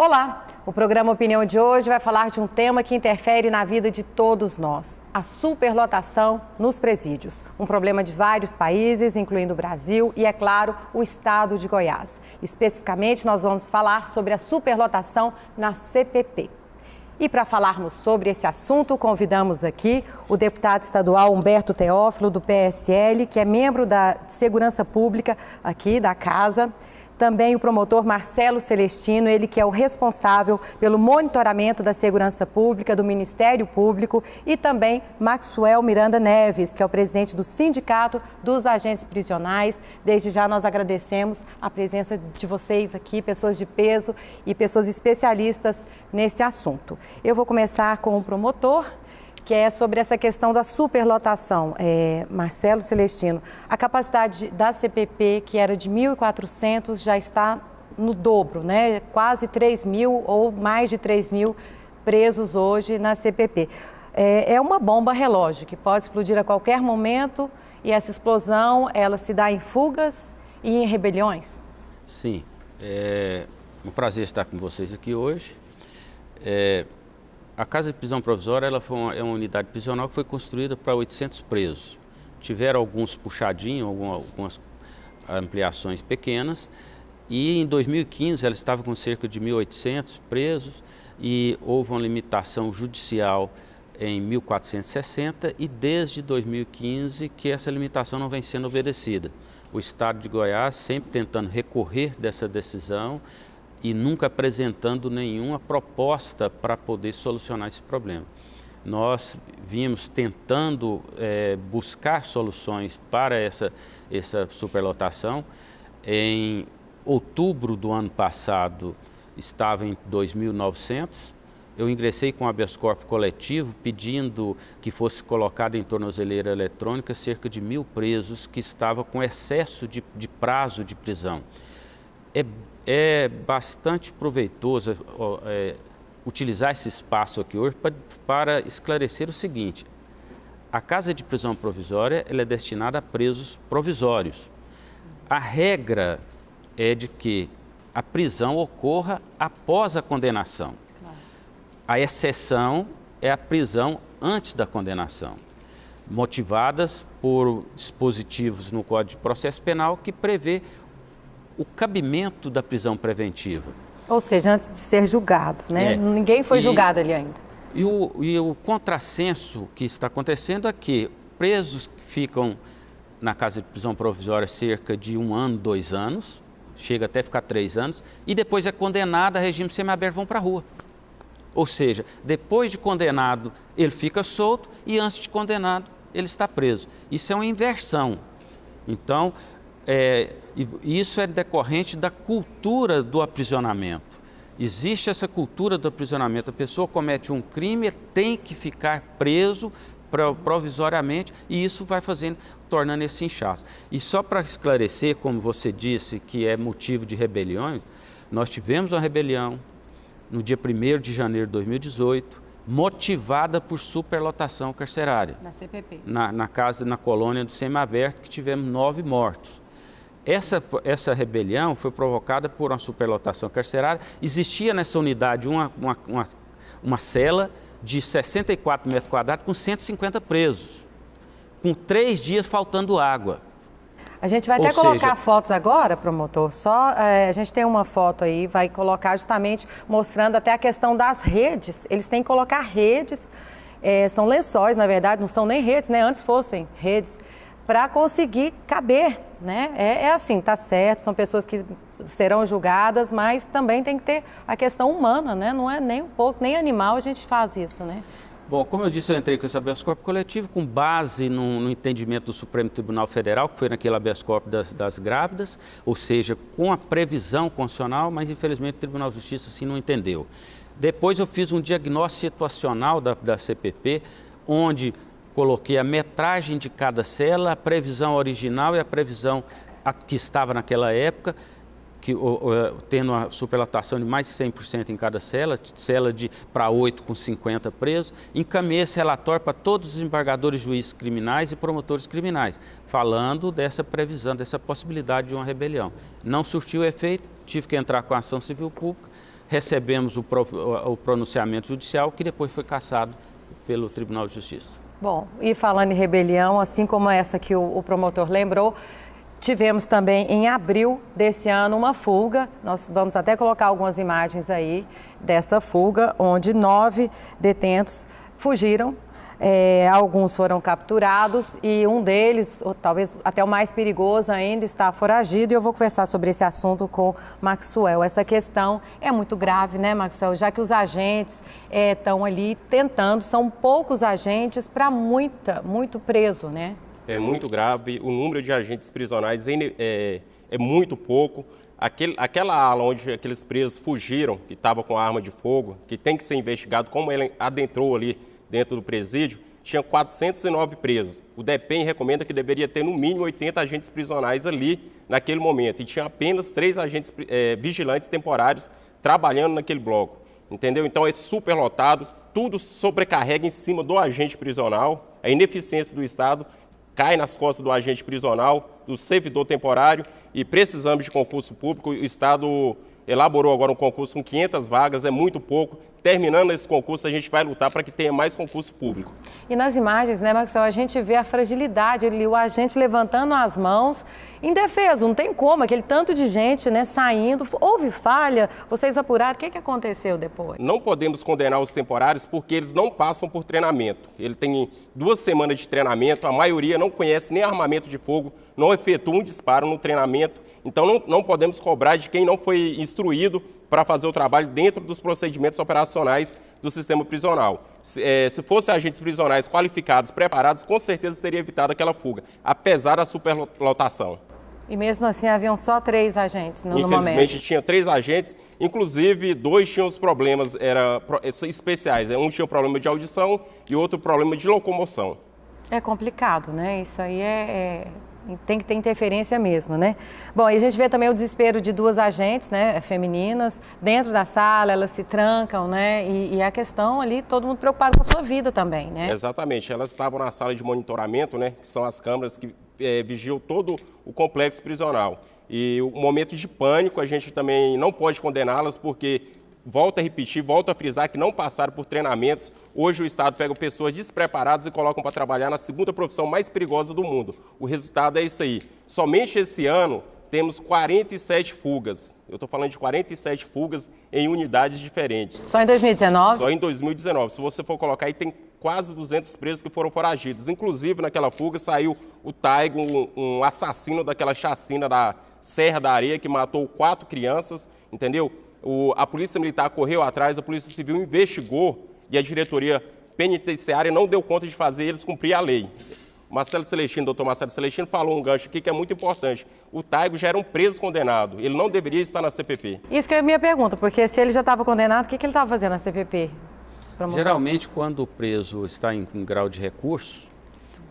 Olá! O programa Opinião de hoje vai falar de um tema que interfere na vida de todos nós, a superlotação nos presídios. Um problema de vários países, incluindo o Brasil e, é claro, o estado de Goiás. Especificamente, nós vamos falar sobre a superlotação na CPP. E para falarmos sobre esse assunto, convidamos aqui o deputado estadual Humberto Teófilo, do PSL, que é membro da Segurança Pública aqui da Casa. Também o promotor Marcelo Celestino, ele que é o responsável pelo monitoramento da segurança pública do Ministério Público, e também Maxwell Miranda Neves, que é o presidente do Sindicato dos Agentes Prisionais. Desde já nós agradecemos a presença de vocês aqui, pessoas de peso e pessoas especialistas nesse assunto. Eu vou começar com o promotor, que é sobre essa questão da superlotação. Marcelo Celestino, a capacidade da CPP, que era de 1.400, já está no dobro, né? Quase 3.000 ou mais de 3.000 presos hoje na CPP. É uma bomba relógio que pode explodir a qualquer momento, e essa explosão, ela se dá em fugas e em rebeliões? Sim, é um prazer estar com vocês aqui hoje. A Casa de Prisão Provisória é uma unidade prisional que foi construída para 800 presos. Tiveram alguns puxadinhos, algumas ampliações pequenas, e em 2015 ela estava com cerca de 1.800 presos e houve uma limitação judicial em 1.460, e desde 2015 que essa limitação não vem sendo obedecida. O Estado de Goiás sempre tentando recorrer dessa decisão e nunca apresentando nenhuma proposta para poder solucionar esse problema. Nós vimos tentando buscar soluções para essa superlotação. Em outubro do ano passado, estava em 2.900. Eu ingressei com habeas corpus coletivo pedindo que fosse colocado em tornozeleira eletrônica cerca de 1.000 presos que estavam com excesso de prazo de prisão. É bastante proveitoso utilizar esse espaço aqui hoje para esclarecer o seguinte: a Casa de Prisão Provisória ela é destinada a presos provisórios. A regra é de que a prisão ocorra após a condenação. Claro. A exceção é a prisão antes da condenação, motivadas por dispositivos no Código de Processo Penal que prevê o cabimento da prisão preventiva. Ou seja, antes de ser julgado, né? Ninguém foi julgado ali ainda. E o contrassenso que está acontecendo é que presos que ficam na Casa de Prisão Provisória cerca de 1 ano, 2 anos, chega até ficar 3 anos, e depois é condenado a regime semiaberto, vão para a rua. Ou seja, depois de condenado, ele fica solto, e antes de condenado, ele está preso. Isso é uma inversão. Então, isso é decorrente da cultura do aprisionamento. Existe essa cultura do aprisionamento. A pessoa comete um crime, tem que ficar preso provisoriamente, e isso vai tornando esse inchaço. E só para esclarecer, como você disse, que é motivo de rebeliões, nós tivemos uma rebelião no dia 1º de janeiro de 2018, motivada por superlotação carcerária. Na CPP. Na colônia do semiaberto, que tivemos 9 mortos. Essa rebelião foi provocada por uma superlotação carcerária. Existia nessa unidade uma cela de 64 metros quadrados com 150 presos, com 3 dias faltando água. A gente vai até colocar fotos agora, promotor, a gente tem uma foto aí, vai colocar justamente mostrando até a questão das redes. Eles têm que colocar redes, são lençóis, na verdade, não são nem redes, né? Antes fossem redes, para conseguir caber, né? Assim, tá certo, são pessoas que serão julgadas, mas também tem que ter a questão humana, né? Não é nem um pouco, nem animal a gente faz isso, né? Bom, como eu disse, eu entrei com esse habeas corpus coletivo com base no entendimento do Supremo Tribunal Federal, que foi naquele habeas corpus das grávidas, ou seja, com a previsão constitucional, mas infelizmente o Tribunal de Justiça assim não entendeu. Depois eu fiz um diagnóstico situacional da CPP, onde coloquei a metragem de cada cela, a previsão original e a previsão que estava naquela época, tendo a superlotação de mais de 100% em cada cela para 8 com 50 presos. Encaminhei esse relatório para todos os desembargadores, juízes criminais e promotores criminais, falando dessa previsão, dessa possibilidade de uma rebelião. Não surtiu efeito, tive que entrar com a ação civil pública, recebemos o pronunciamento judicial, que depois foi cassado pelo Tribunal de Justiça. Bom, e falando em rebelião, assim como essa que o promotor lembrou, tivemos também em abril desse ano uma fuga. Nós vamos até colocar algumas imagens aí dessa fuga, onde 9 detentos fugiram. Alguns foram capturados e um deles, ou talvez até o mais perigoso ainda, está foragido. E eu vou conversar sobre esse assunto com Maxwell. Essa questão é muito grave, né, Maxwell? Já que os agentes estão ali tentando, são poucos agentes para muito preso, né? É muito grave, o número de agentes prisionais é muito pouco. Aquela ala onde aqueles presos fugiram, que estava com arma de fogo, que tem que ser investigado como ele adentrou ali dentro do presídio, tinha 409 presos. O DEPEN recomenda que deveria ter no mínimo 80 agentes prisionais ali naquele momento. E tinha apenas 3 agentes vigilantes temporários trabalhando naquele bloco. Entendeu? Então é super lotado, tudo sobrecarrega em cima do agente prisional, a ineficiência do Estado cai nas costas do agente prisional, do servidor temporário, e precisamos de concurso público. O Estado elaborou agora um concurso com 500 vagas, é muito pouco. Terminando esse concurso, a gente vai lutar para que tenha mais concurso público. E nas imagens, né, Maxwell, a gente vê a fragilidade ali, o agente levantando as mãos, indefeso, não tem como, aquele tanto de gente, né, saindo. Houve falha? Vocês apuraram? O que aconteceu depois? Não podemos condenar os temporários porque eles não passam por treinamento. Ele tem 2 semanas de treinamento, a maioria não conhece nem armamento de fogo, não efetua um disparo no treinamento. Então não podemos cobrar de quem não foi instruído para fazer o trabalho dentro dos procedimentos operacionais do sistema prisional. Se fossem agentes prisionais qualificados, preparados, com certeza teria evitado aquela fuga, apesar da superlotação. E mesmo assim haviam só 3 agentes no momento? Infelizmente tinha 3 agentes, inclusive 2 tinham os problemas especiais. Um tinha um problema de audição e outro problema de locomoção. É complicado, né? Isso aí tem que ter interferência mesmo, né? Bom, e a gente vê também o desespero de 2 agentes, né, femininas, dentro da sala, elas se trancam, né? E a questão ali, todo mundo preocupado com a sua vida também, né? Exatamente, elas estavam na sala de monitoramento, né, que são as câmeras que vigiam todo o complexo prisional. E o momento de pânico, a gente também não pode condená-las porque, volto a repetir, volto a frisar que não passaram por treinamentos. Hoje o Estado pega pessoas despreparadas e colocam para trabalhar na segunda profissão mais perigosa do mundo. O resultado é isso aí. Somente esse ano temos 47 fugas. Eu estou falando de 47 fugas em unidades diferentes. Só em 2019? Só em 2019. Se você for colocar aí, tem quase 200 presos que foram foragidos. Inclusive, naquela fuga saiu o Taigo, um assassino daquela chacina da Serra da Areia, que matou 4 crianças, entendeu? A Polícia Militar correu atrás, a Polícia Civil investigou e a diretoria penitenciária não deu conta de fazer eles cumprir a lei. Marcelo Celestino, doutor Marcelo Celestino, falou um gancho aqui que é muito importante. O Taigo já era um preso condenado, ele não deveria estar na CPP. Isso que é a minha pergunta, porque se ele já estava condenado, o que ele estava fazendo na CPP? Geralmente, quando o preso está em grau de recurso,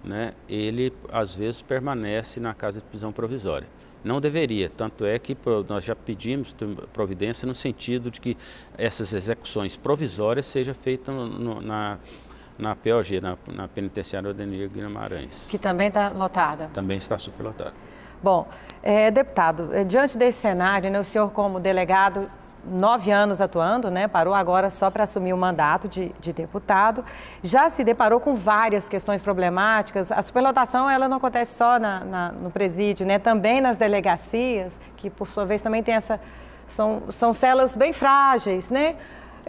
né, ele às vezes permanece na casa de prisão provisória. Não deveria, tanto é que nós já pedimos providência no sentido de que essas execuções provisórias sejam feitas na POG, na Penitenciária Odenir Guimarães. Que também está lotada? Também está superlotada. Bom, deputado, diante desse cenário, né, o senhor como delegado, 9 anos atuando, né, parou agora só para assumir o mandato de deputado, já se deparou com várias questões problemáticas. A superlotação ela não acontece só no presídio, né, também nas delegacias, que por sua vez também tem são celas bem frágeis, né?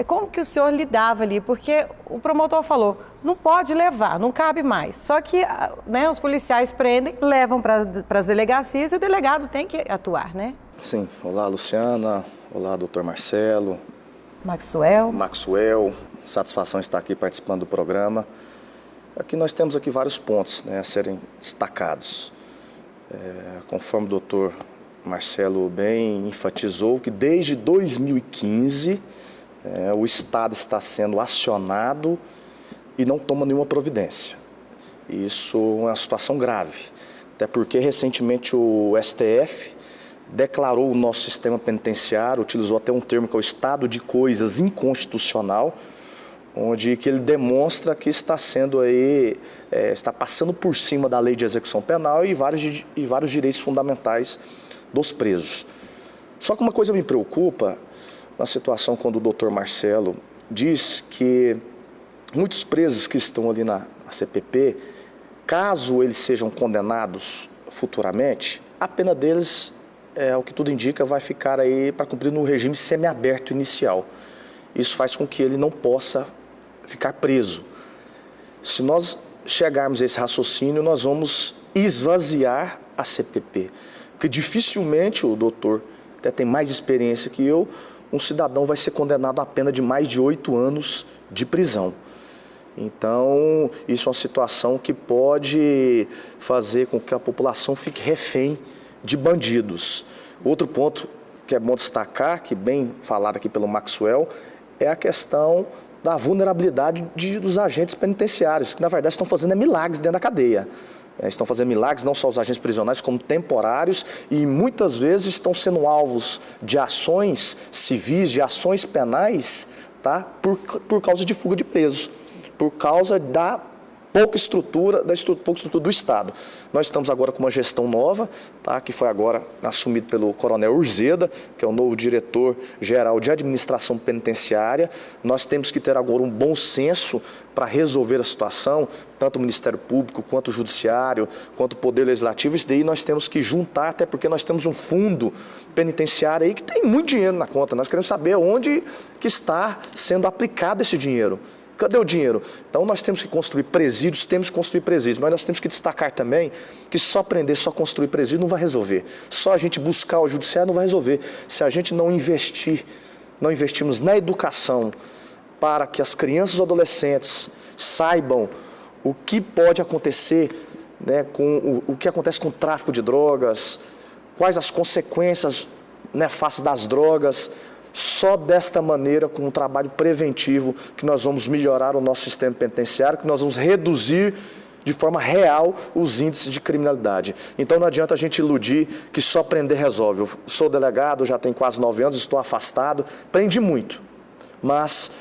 Como que o senhor lidava ali? Porque o promotor falou, não pode levar, não cabe mais. Só que, né, os policiais prendem, levam para as delegacias e o delegado tem que atuar, né? Sim. Olá, Luciana. Olá, doutor Marcelo. Maxwell. Satisfação estar aqui participando do programa. Aqui nós temos vários pontos, né, a serem destacados. Conforme o doutor Marcelo bem enfatizou, que desde 2015 o Estado está sendo acionado e não toma nenhuma providência. Isso é uma situação grave, até porque recentemente o STF declarou o nosso sistema penitenciário, utilizou até um termo que é o estado de coisas inconstitucional, onde que ele demonstra que está sendo está passando por cima da lei de execução penal e vários direitos fundamentais dos presos. Só que uma coisa me preocupa, na situação quando o doutor Marcelo diz que muitos presos que estão ali na CPP, caso eles sejam condenados futuramente, a pena deles, o que tudo indica, vai ficar aí para cumprir no regime semiaberto inicial. Isso faz com que ele não possa ficar preso. Se nós chegarmos a esse raciocínio, nós vamos esvaziar a CPP. Porque dificilmente, o doutor até tem mais experiência que eu, um cidadão vai ser condenado a pena de mais de 8 anos de prisão. Então, isso é uma situação que pode fazer com que a população fique refém de bandidos. Outro ponto que é bom destacar, que bem falado aqui pelo Maxwell, é a questão da vulnerabilidade dos agentes penitenciários, que na verdade estão fazendo milagres dentro da cadeia. Estão fazendo milagres não só os agentes prisionais, como temporários, e muitas vezes estão sendo alvos de ações civis, de ações penais, tá? Por causa de fuga de presos, por causa da pouca estrutura do Estado. Nós estamos agora com uma gestão nova, tá? Que foi agora assumido pelo Coronel Urzeda, que é o novo diretor-geral de administração penitenciária. Nós temos que ter agora um bom senso para resolver a situação, tanto o Ministério Público, quanto o Judiciário, quanto o Poder Legislativo. Isso daí nós temos que juntar, até porque nós temos um fundo penitenciário aí que tem muito dinheiro na conta. Nós queremos saber onde que está sendo aplicado esse dinheiro. Cadê o dinheiro? Então nós temos que construir presídios, mas nós temos que destacar também que só prender, só construir presídio não vai resolver. Só a gente buscar o judiciário não vai resolver. Se a gente não investimos na educação para que as crianças e adolescentes saibam o que pode acontecer, né, com o que acontece com o tráfico de drogas, quais as consequências nefastas das drogas. Só desta maneira, com um trabalho preventivo, que nós vamos melhorar o nosso sistema penitenciário, que nós vamos reduzir de forma real os índices de criminalidade. Então não adianta a gente iludir que só prender resolve. Eu sou delegado, já tenho quase 9 anos, estou afastado, prendi muito, mas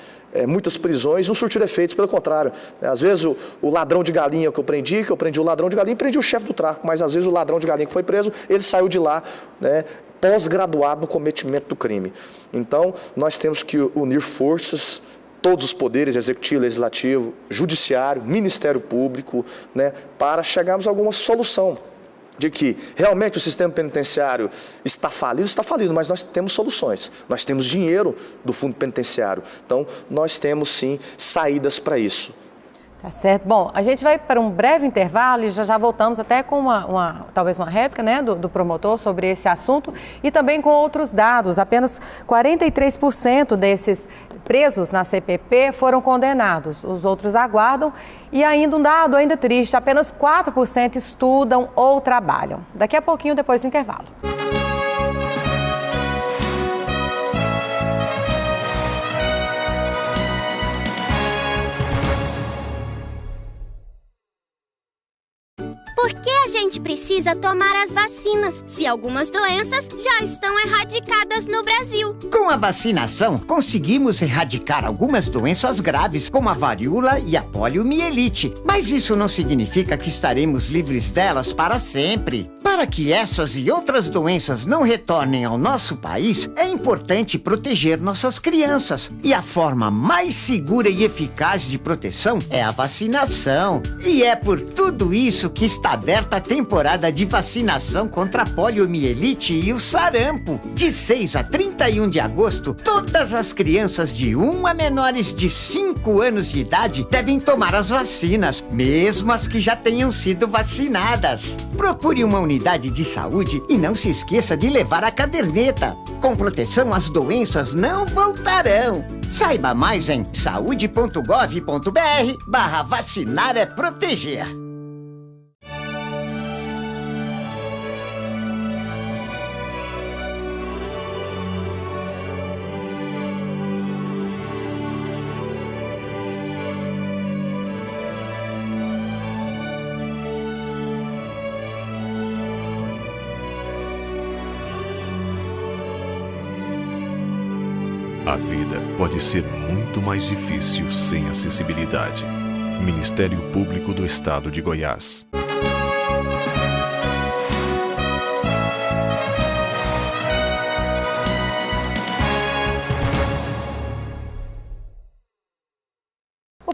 muitas prisões não surtiram efeitos, pelo contrário. Às vezes o ladrão de galinha que eu prendi o ladrão de galinha, prendi o chefe do tráfico, mas às vezes o ladrão de galinha que foi preso, ele saiu de lá, né, pós-graduado no cometimento do crime. Então, nós temos que unir forças, todos os poderes, executivo, legislativo, judiciário, Ministério Público, né, para chegarmos a alguma solução de que realmente o sistema penitenciário está falido, mas nós temos soluções. Nós temos dinheiro do fundo penitenciário. Então, nós temos sim saídas para isso. Tá certo. Bom, a gente vai para um breve intervalo e já voltamos até com talvez uma réplica, né, do promotor sobre esse assunto e também com outros dados. Apenas 43% desses presos na CPP foram condenados. Os outros aguardam e ainda um dado ainda triste, apenas 4% estudam ou trabalham. Daqui a pouquinho, depois do intervalo. Por que a gente precisa tomar as vacinas, se algumas doenças já estão erradicadas no Brasil? Com a vacinação, conseguimos erradicar algumas doenças graves, como a varíola e a poliomielite. Mas isso não significa que estaremos livres delas para sempre. Para que essas e outras doenças não retornem ao nosso país, é importante proteger nossas crianças. E a forma mais segura e eficaz de proteção é a vacinação. E é por tudo isso que está aberta a temporada de vacinação contra a poliomielite e o sarampo. De 6 a 31 de agosto, todas as crianças de 1 a menores de 5 anos de idade devem tomar as vacinas, mesmo as que já tenham sido vacinadas. Procure uma unidade de saúde e não se esqueça de levar a caderneta. Com proteção, as doenças não voltarão. Saiba mais em saude.gov.br/vacinar é proteger. A vida pode ser muito mais difícil sem acessibilidade. Ministério Público do Estado de Goiás.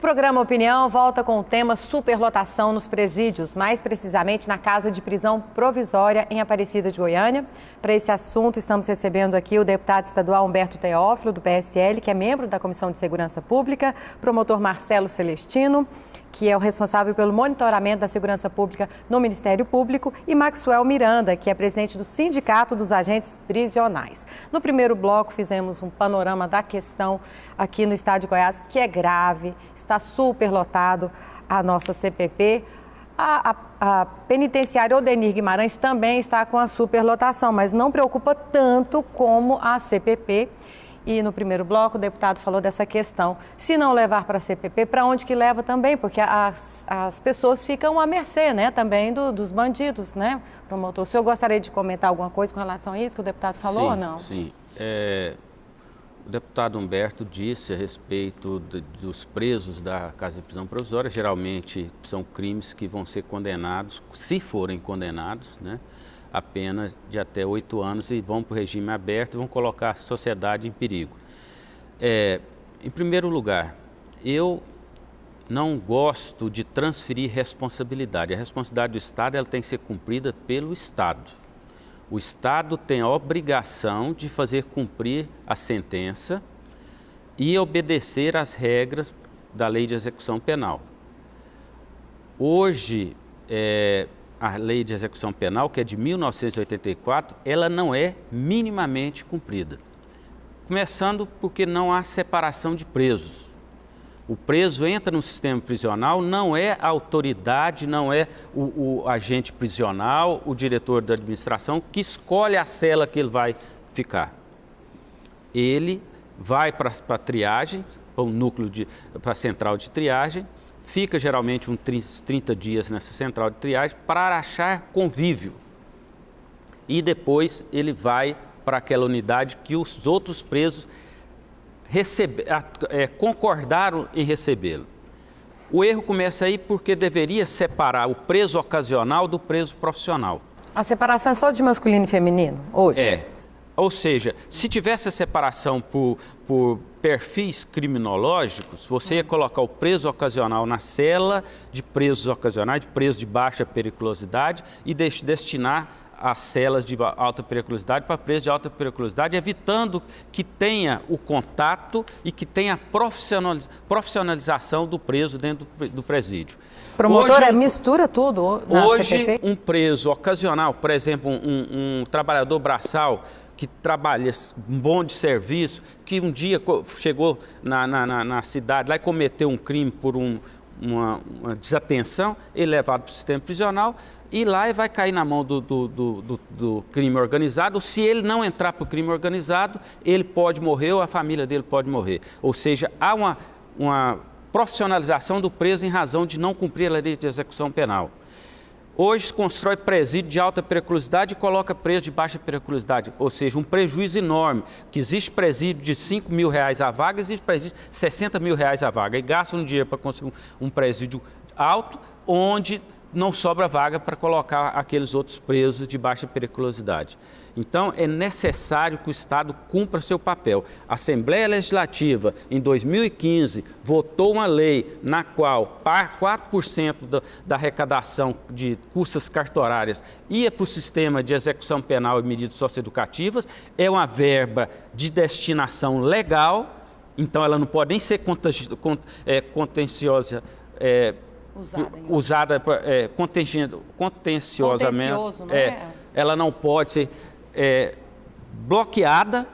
programa Opinião volta com o tema superlotação nos presídios, mais precisamente na Casa de Prisão Provisória em Aparecida de Goiânia. Para esse assunto, estamos recebendo aqui o deputado estadual Humberto Teófilo, do PSL, que é membro da Comissão de Segurança Pública, promotor Marcelo Celestino, que é o responsável pelo monitoramento da segurança pública no Ministério Público, e Maxwell Miranda, que é presidente do Sindicato dos Agentes Prisionais. No primeiro bloco, fizemos um panorama da questão aqui no estado de Goiás, que é grave, está superlotado a nossa CPP. A penitenciária Odenir Guimarães também está com a superlotação, mas não preocupa tanto como a CPP. E no primeiro bloco o deputado falou dessa questão. Se não levar para a CPP, para onde que leva também? Porque as pessoas ficam à mercê, né, também dos bandidos, né, promotor? O senhor gostaria de comentar alguma coisa com relação a isso que o deputado falou ou não? Sim. O deputado Humberto disse a respeito dos presos da Casa de Prisão Provisória. Geralmente são crimes que vão ser condenados, se forem condenados, né, a pena de até 8 anos e vão para o regime aberto e vão colocar a sociedade em perigo. Em primeiro lugar, eu não gosto de transferir responsabilidade. A responsabilidade do Estado ela tem que ser cumprida pelo Estado. O Estado tem a obrigação de fazer cumprir a sentença e obedecer às regras da Lei de Execução Penal. Hoje, a Lei de Execução Penal, que é de 1984, ela não é minimamente cumprida. Começando porque não há separação de presos. O preso entra no sistema prisional, não é a autoridade, não é o agente prisional, o diretor da administração que escolhe a cela que ele vai ficar. Ele vai para a triagem, para o núcleo, para a central de triagem, fica geralmente uns 30 dias nessa central de triagem para achar convívio. E depois ele vai para aquela unidade que os outros presos concordaram em recebê-lo. O erro começa aí porque deveria separar o preso ocasional do preso profissional. A separação é só de masculino e feminino hoje? Ou seja, se tivesse a separação por perfis criminológicos, você ia colocar o preso ocasional na cela de presos ocasionais, de presos de baixa periculosidade e destinar as celas de alta periculosidade para presos de alta periculosidade, evitando que tenha o contato e que tenha a profissionalização do preso dentro do presídio. Promotor, mistura tudo na hoje, CPP? Um preso ocasional, por exemplo, um trabalhador braçal, que trabalha um bom de serviço, que um dia chegou na cidade lá e cometeu um crime por uma desatenção, ele é levado para o sistema prisional e lá ele vai cair na mão do crime organizado. Se ele não entrar para o crime organizado, ele pode morrer ou a família dele pode morrer. Ou seja, há uma profissionalização do preso em razão de não cumprir a lei de execução penal. Hoje se constrói presídio de alta periculosidade e coloca preso de baixa periculosidade, ou seja, um prejuízo enorme, que existe presídio de R$5 mil a vaga, existe presídio de R$60 mil a vaga, e gastam dinheiro para construir um presídio alto, onde não sobra vaga para colocar aqueles outros presos de baixa periculosidade. Então, é necessário que o Estado cumpra seu papel. A Assembleia Legislativa, em 2015, votou uma lei na qual 4% da arrecadação de custas cartorárias ia para o sistema de execução penal e medidas socioeducativas. É uma verba de destinação legal, então ela não pode nem ser contenciosa, usada contenciosamente. Contencioso, não é? Ela não pode ser bloqueada,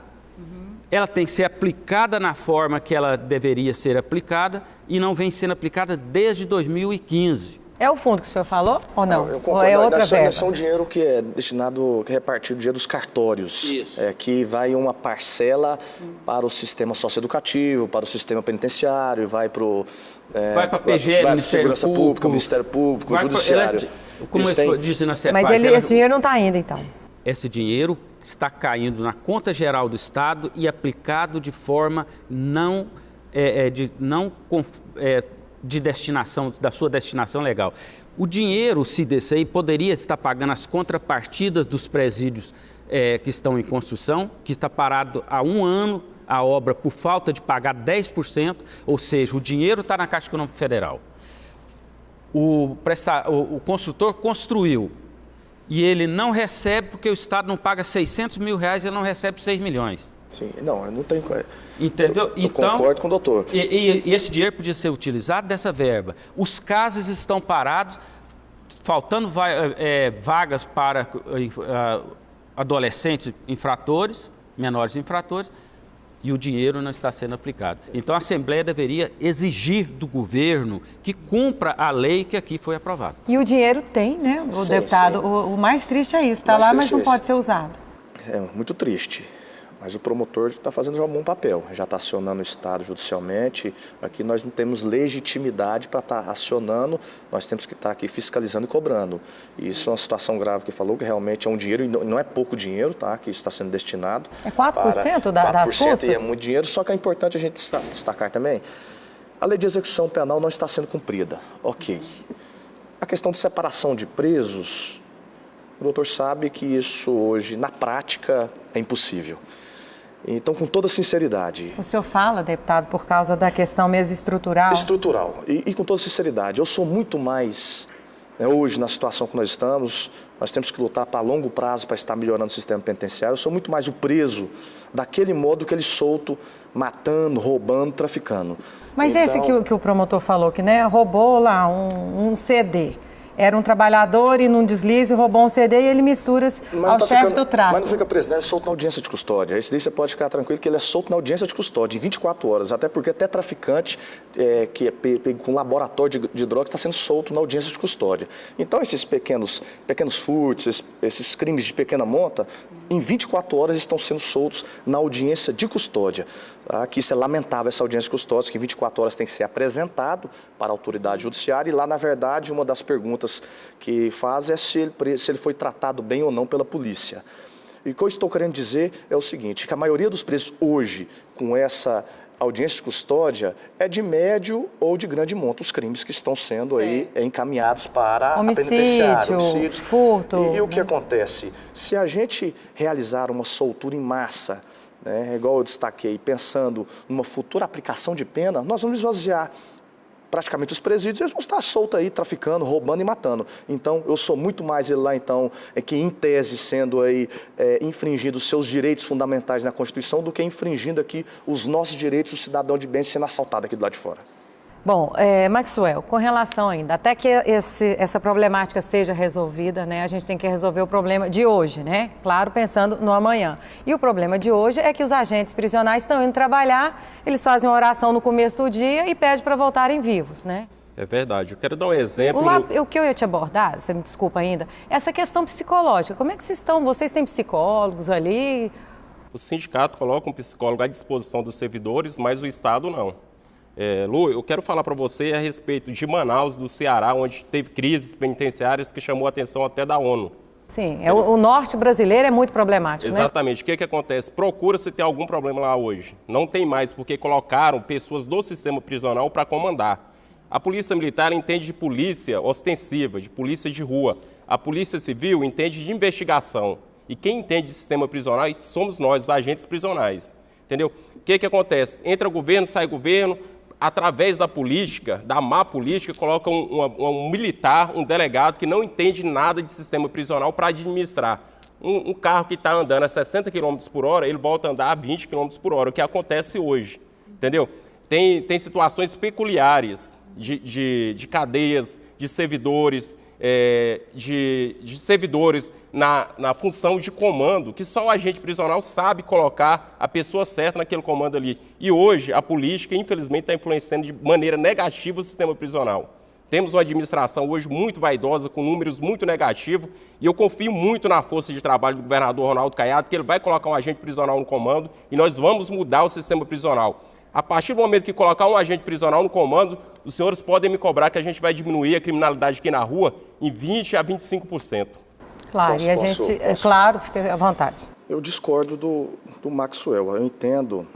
ela tem que ser aplicada na forma que ela deveria ser aplicada e não vem sendo aplicada desde 2015. É o fundo que o senhor falou ou não? Eu concordo. Ou é outra verba? Nesse é um dinheiro que é destinado, que é repartido dia dos cartórios. Isso. Que vai uma parcela para o sistema socioeducativo, para o sistema penitenciário, vai para o... vai para a PGE, Ministério Público, Ministério Público, Judiciário. Como eu disse na CEPAG... Mas esse dinheiro não está indo, então? Esse dinheiro está caindo na conta geral do Estado e aplicado de forma de destinação, da sua destinação legal. O dinheiro, o CDCI, poderia estar pagando as contrapartidas dos presídios que estão em construção, que está parado há 1 ano a obra por falta de pagar 10%, ou seja, o dinheiro está na Caixa Econômica Federal. O construtor construiu e ele não recebe porque o Estado não paga R$600 mil, ele não recebe 6 milhões. Sim, não, eu não tenho... Entendeu? Eu concordo com o doutor. E esse dinheiro podia ser utilizado dessa verba. Os casos estão parados, faltando vagas para adolescentes infratores, menores infratores, e o dinheiro não está sendo aplicado. Então a Assembleia deveria exigir do governo que cumpra a lei que aqui foi aprovada. E o dinheiro tem, né, o deputado? Sim. O mais triste é isso, está lá, mas não pode ser usado. É muito triste. Mas o promotor está fazendo já um bom papel, já está acionando o Estado judicialmente. Aqui nós não temos legitimidade para estar acionando, nós temos que estar aqui fiscalizando e cobrando. E isso é uma situação grave que falou, que realmente é um dinheiro, e não é pouco dinheiro, tá, que está sendo destinado. É 4% das custas? E é muito dinheiro, só que é importante a gente destacar também, a lei de execução penal não está sendo cumprida. Ok. A questão de separação de presos, o doutor sabe que isso hoje, na prática, é impossível. Então, com toda sinceridade... O senhor fala, deputado, por causa da questão mesmo estrutural? Estrutural. E com toda sinceridade, eu sou muito mais... hoje, na situação que nós temos que lutar para longo prazo para estar melhorando o sistema penitenciário. Eu sou muito mais o preso daquele modo que ele solto, matando, roubando, traficando. Mas então... esse que o promotor falou, que roubou lá um CD... Era um trabalhador e num deslize roubou um CD e ele mistura ao chefe do tráfico. Mas não fica preso, ele é solto na audiência de custódia. Esse daí você pode ficar tranquilo que ele é solto na audiência de custódia, em 24 horas. Até porque até traficante que é pego com laboratório de drogas está sendo solto na audiência de custódia. Então esses pequenos furtos, esses crimes de pequena monta, em 24 horas estão sendo soltos na audiência de custódia. Que isso é lamentável, essa audiência de custódia, que em 24 horas tem que ser apresentado para a autoridade judiciária e lá, na verdade, uma das perguntas que faz é se ele foi tratado bem ou não pela polícia. E o que eu estou querendo dizer é o seguinte, que a maioria dos presos hoje, com essa audiência de custódia, é de médio ou de grande monta, os crimes que estão sendo aí encaminhados para a penitenciária. Homicídio, furto. E o que acontece? Se a gente realizar uma soltura em massa, igual eu destaquei, pensando numa futura aplicação de pena, nós vamos esvaziar praticamente os presídios, eles vão estar soltos aí, traficando, roubando e matando. Então, eu sou muito mais ele lá, então, que em tese sendo aí infringindo os seus direitos fundamentais na Constituição, do que infringindo aqui os nossos direitos, o cidadão de bem sendo assaltado aqui do lado de fora. Bom, Maxwell, com relação ainda, até que essa problemática seja resolvida, a gente tem que resolver o problema de hoje, Claro, pensando no amanhã. E o problema de hoje é que os agentes prisionais estão indo trabalhar, eles fazem uma oração no começo do dia e pedem para voltarem vivos, É verdade. Eu quero dar um exemplo... O que eu ia te abordar, você me desculpa ainda, essa questão psicológica. Como é que vocês estão? Vocês têm psicólogos ali? O sindicato coloca um psicólogo à disposição dos servidores, mas o Estado não. Lu, eu quero falar para você a respeito de Manaus, do Ceará, onde teve crises penitenciárias que chamou a atenção até da ONU. Sim, o norte brasileiro é muito problemático, Exatamente. O que acontece? Procura-se ter algum problema lá hoje. Não tem mais, porque colocaram pessoas do sistema prisional para comandar. A polícia militar entende de polícia ostensiva, de polícia de rua. A polícia civil entende de investigação. E quem entende de sistema prisional somos nós, os agentes prisionais. Entendeu? O que acontece? Entra governo, sai governo... Através da política, da má política, coloca um militar, um delegado que não entende nada de sistema prisional para administrar. Um carro que está andando a 60 km por hora, ele volta a andar a 20 km por hora, o que acontece hoje, entendeu? Tem situações peculiares de cadeias, de servidores, de servidores na função de comando, que só o agente prisional sabe colocar a pessoa certa naquele comando ali. E hoje a política, infelizmente, está influenciando de maneira negativa o sistema prisional. Temos uma administração hoje muito vaidosa, com números muito negativos, e eu confio muito na força de trabalho do governador Ronaldo Caiado, que ele vai colocar um agente prisional no comando e nós vamos mudar o sistema prisional. A partir do momento que colocar um agente prisional no comando, os senhores podem me cobrar que a gente vai diminuir a criminalidade aqui na rua em 20% a 25%. Claro, claro, fica à vontade. Eu discordo do Maxwell. Eu entendo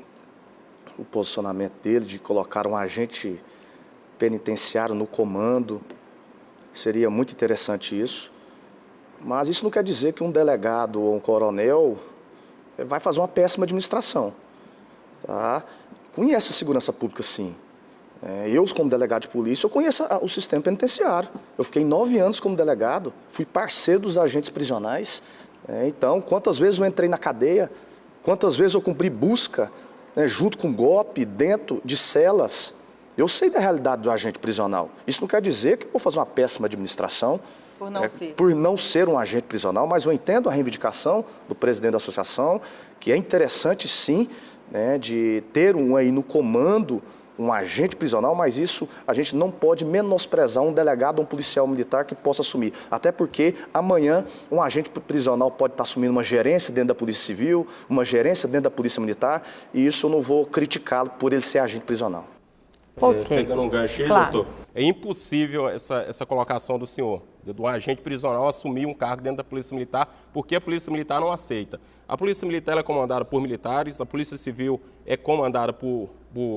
o posicionamento dele de colocar um agente penitenciário no comando. Seria muito interessante isso. Mas isso não quer dizer que um delegado ou um coronel vai fazer uma péssima administração. tá? Conhece a segurança pública, sim. Eu, como delegado de polícia, eu conheço o sistema penitenciário. Eu fiquei 9 anos como delegado, fui parceiro dos agentes prisionais. Então, quantas vezes eu entrei na cadeia, quantas vezes eu cumpri busca, junto com golpe, dentro de celas. Eu sei da realidade do agente prisional. Isso não quer dizer que eu vou fazer uma péssima administração por não ser um agente prisional, mas eu entendo a reivindicação do presidente da associação, que é interessante, sim, de ter aí no comando um agente prisional, mas isso a gente não pode menosprezar um delegado ou um policial militar que possa assumir. Até porque amanhã um agente prisional pode estar assumindo uma gerência dentro da Polícia Civil, uma gerência dentro da Polícia Militar, e isso eu não vou criticá-lo por ele ser agente prisional. Pegando um gancho aí, doutor, é impossível essa colocação do senhor, do agente prisional assumir um cargo dentro da Polícia Militar, porque a Polícia Militar não aceita. A Polícia Militar é comandada por militares, a Polícia Civil é comandada por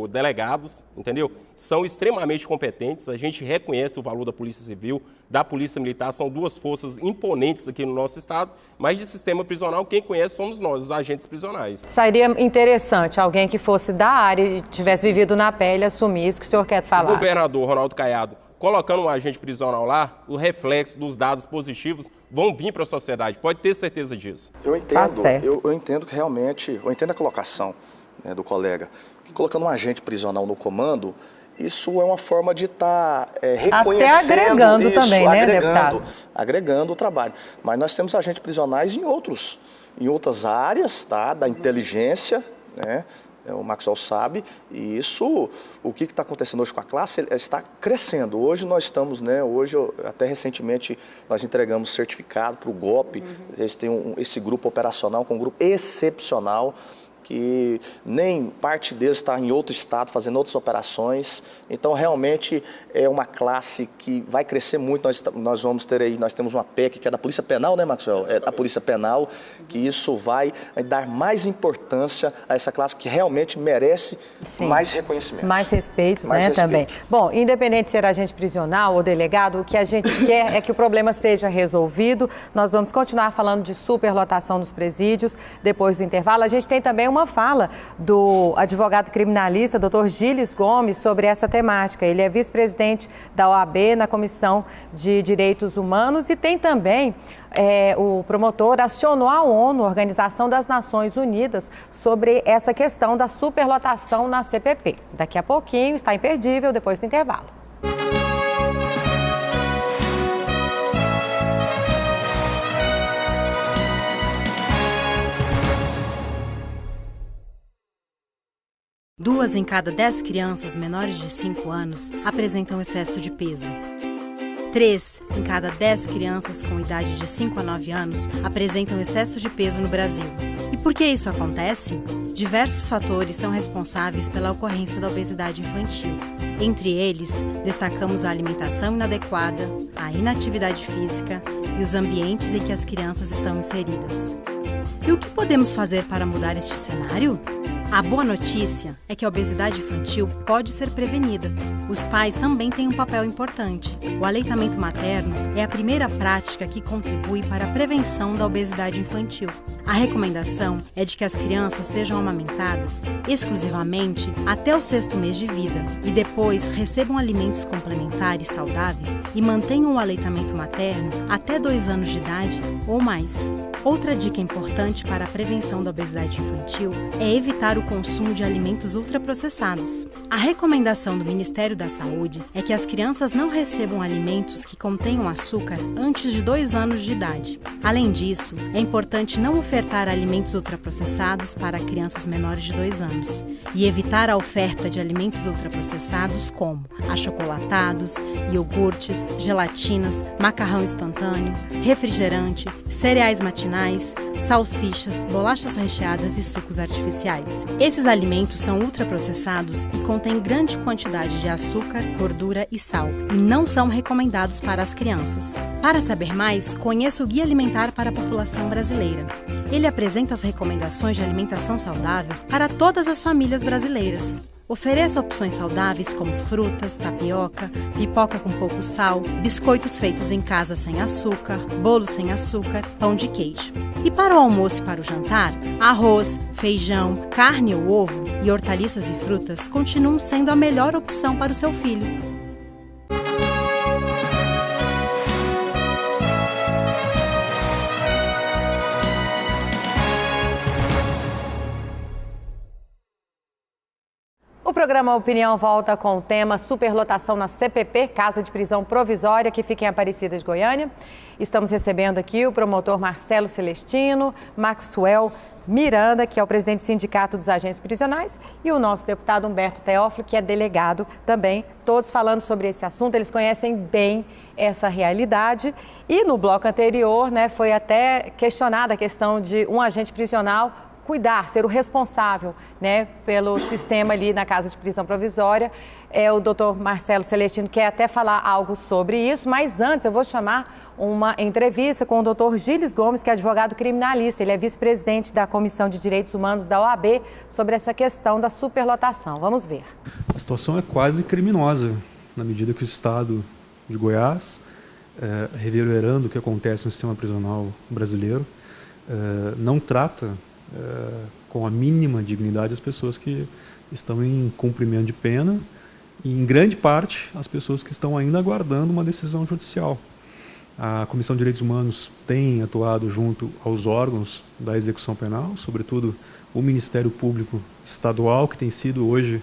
delegados, entendeu? São extremamente competentes, a gente reconhece o valor da Polícia Civil, da Polícia Militar, são 2 forças imponentes aqui no nosso estado, mas de sistema prisional, quem conhece somos nós, os agentes prisionais. Seria interessante alguém que fosse da área e tivesse vivido na pele assumir isso que o senhor quer falar. O governador Ronaldo Caiado, colocando um agente prisional lá, o reflexo dos dados positivos vão vir para a sociedade, pode ter certeza disso. Eu entendo, eu entendo que realmente, eu entendo a colocação do colega, que colocando um agente prisional no comando, isso é uma forma de estar reconhecendo... Até agregando isso, também, né, deputado? Agregando o trabalho. Mas nós temos agentes prisionais em outras áreas, tá, da inteligência, né? O Maxwell sabe, e isso, o que está acontecendo hoje com a classe, está crescendo. Hoje nós estamos, até recentemente, nós entregamos certificado para o GOP, eles têm esse grupo operacional, que é um grupo excepcional, que nem parte deles está em outro estado, fazendo outras operações. Então, realmente, é uma classe que vai crescer muito. Nós vamos ter aí, nós temos uma PEC que é da Polícia Penal, né, Maxwell? É da Polícia Penal, que isso vai dar mais importância a essa classe que realmente merece mais reconhecimento. Mais respeito, também. Bom, independente de ser agente prisional ou delegado, o que a gente quer é que o problema seja resolvido. Nós vamos continuar falando de superlotação nos presídios depois do intervalo. A gente tem também uma fala do advogado criminalista, Dr. Gilles Gomes, sobre essa temática. Ele é vice-presidente da OAB na Comissão de Direitos Humanos e tem também, o promotor acionou a ONU, Organização das Nações Unidas, sobre essa questão da superlotação na CPP. Daqui a pouquinho, está imperdível, depois do intervalo. Duas em cada 10 crianças menores de 5 anos apresentam excesso de peso. 3 em cada 10 crianças com idade de 5 a 9 anos apresentam excesso de peso no Brasil. E por que isso acontece? Diversos fatores são responsáveis pela ocorrência da obesidade infantil. Entre eles, destacamos a alimentação inadequada, a inatividade física e os ambientes em que as crianças estão inseridas. E o que podemos fazer para mudar este cenário? A boa notícia é que a obesidade infantil pode ser prevenida. Os pais também têm um papel importante. O aleitamento materno é a primeira prática que contribui para a prevenção da obesidade infantil. A recomendação é de que as crianças sejam amamentadas exclusivamente até o 6º mês de vida e depois recebam alimentos complementares saudáveis e mantenham o aleitamento materno até 2 anos de idade ou mais. Outra dica importante para a prevenção da obesidade infantil é evitar o consumo de alimentos ultraprocessados. A recomendação do Ministério da Saúde é que as crianças não recebam alimentos que contenham açúcar antes de 2 anos de idade. Além disso, é importante não ofertar alimentos ultraprocessados para crianças menores de 2 anos e evitar a oferta de alimentos ultraprocessados como achocolatados, iogurtes, gelatinas, macarrão instantâneo, refrigerante, cereais matinais, salsichas, bolachas recheadas e sucos artificiais. Esses alimentos são ultraprocessados e contêm grande quantidade de açúcar, gordura e sal, e não são recomendados para as crianças. Para saber mais, conheça o Guia Alimentar para a População Brasileira. Ele apresenta as recomendações de alimentação saudável para todas as famílias brasileiras. Ofereça opções saudáveis como frutas, tapioca, pipoca com pouco sal, biscoitos feitos em casa sem açúcar, bolo sem açúcar, pão de queijo. E para o almoço e para o jantar, arroz, feijão, carne ou ovo e hortaliças e frutas continuam sendo a melhor opção para o seu filho. O programa Opinião volta com o tema superlotação na CPP, Casa de Prisão Provisória, que fica em Aparecida de Goiânia. Estamos recebendo aqui o promotor Marcelo Celestino, Maxwell Miranda, que é o presidente do Sindicato dos Agentes Prisionais, e o nosso deputado Humberto Teófilo, que é delegado também, todos falando sobre esse assunto. Eles conhecem bem essa realidade. E no bloco anterior, foi até questionada a questão de um agente prisional cuidar, ser o responsável, pelo sistema ali na Casa de Prisão Provisória. O doutor Marcelo Celestino quer até falar algo sobre isso, mas antes eu vou chamar uma entrevista com o doutor Gilles Gomes, que é advogado criminalista. Ele é vice-presidente da Comissão de Direitos Humanos da OAB, sobre essa questão da superlotação. Vamos ver. A situação é quase criminosa, na medida que o Estado de Goiás, reverberando o que acontece no sistema prisional brasileiro, não trata com a mínima dignidade as pessoas que estão em cumprimento de pena e, em grande parte, as pessoas que estão ainda aguardando uma decisão judicial. A Comissão de Direitos Humanos tem atuado junto aos órgãos da execução penal, sobretudo o Ministério Público Estadual, que tem sido hoje